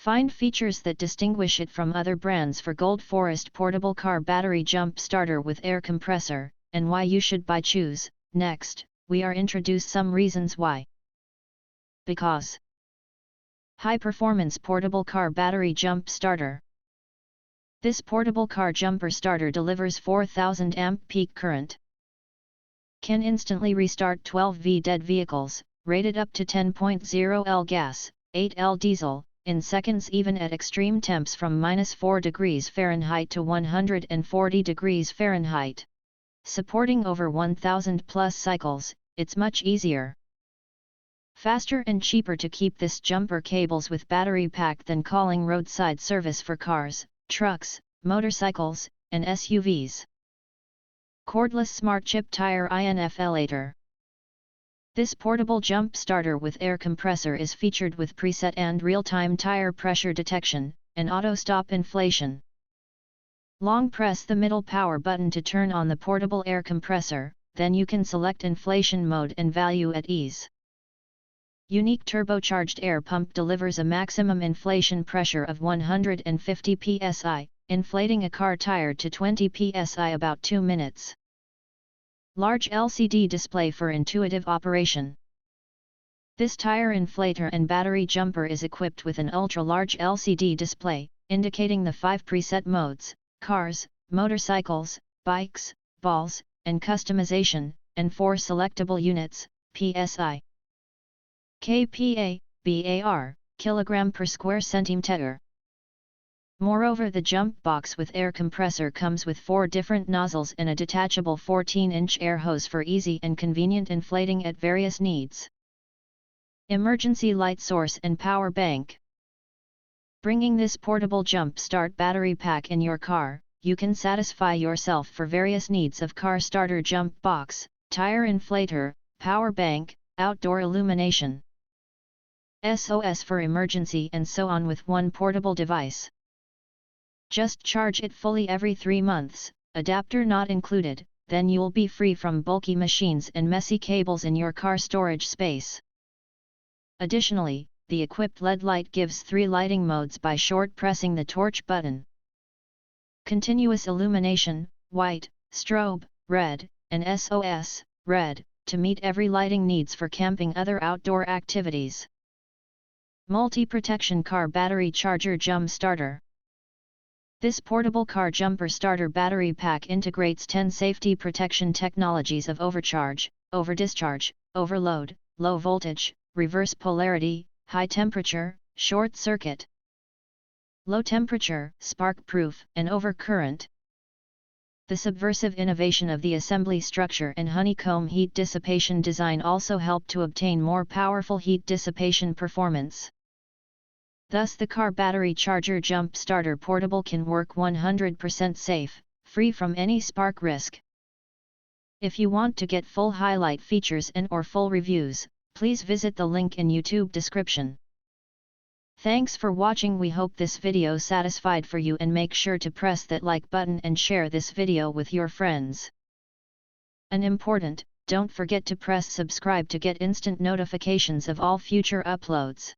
Find features that distinguish it from other brands for Goldforest portable car battery jump starter with air compressor, and why you should choose. Next, we are introduce some reasons why. Because high performance portable car battery jump starter. This portable car jumper starter delivers 4000 amp peak current. Can instantly restart 12V dead vehicles, rated up to 10.0 L gas, 8 L diesel, in seconds even at extreme temps from -4 degrees Fahrenheit to 140 degrees Fahrenheit. Supporting over 1000 plus cycles, it's much easier, faster and cheaper to keep this jumper cables with battery pack than calling roadside service for cars, trucks, motorcycles, and SUVs. Cordless Smart Chip Tire Inflator. This portable jump starter with air compressor is featured with preset and real-time tire pressure detection, and auto-stop inflation. Long press the middle power button to turn on the portable air compressor, then you can select inflation mode and value at ease. Unique turbocharged air pump delivers a maximum inflation pressure of 150 psi, inflating a car tire to 20 psi about 2 minutes. Large LCD display for intuitive operation. This tire inflator and battery jumper is equipped with an ultra-large LCD display, indicating the 5 preset modes: cars, motorcycles, bikes, balls, and customization, and 4 selectable units, psi, kPa, bar, kilogram per square centimeter. Moreover, the jump box with air compressor comes with 4 different nozzles and a detachable 14-inch air hose for easy and convenient inflating at various needs. Emergency light source and power bank. Bringing this portable jump start battery pack in your car, you can satisfy yourself for various needs of car starter jump box, tire inflator, power bank, outdoor illumination, SOS for emergency and so on with one portable device. Just charge it fully every 3 months, adapter not included, then you'll be free from bulky machines and messy cables in your car storage space. Additionally, the equipped LED light gives 3 lighting modes by short pressing the torch button. Continuous illumination, white, strobe, red, and SOS, red, to meet every lighting needs for camping other outdoor activities. Multi-protection car battery charger jump starter. This portable car jumper starter battery pack integrates 10 safety protection technologies of overcharge, overdischarge, overload, low voltage, reverse polarity, high temperature, short circuit, low temperature, spark-proof, and overcurrent. The subversive innovation of the assembly structure and honeycomb heat dissipation design also help to obtain more powerful heat dissipation performance. Thus the car battery charger jump starter portable can work 100% safe, free from any spark risk. If you want to get full highlight features and or full reviews, please visit the link in YouTube description. Thanks for watching. We hope this video satisfied for you, and make sure to press that like button and share this video with your friends. And important, don't forget to press subscribe to get instant notifications of all future uploads.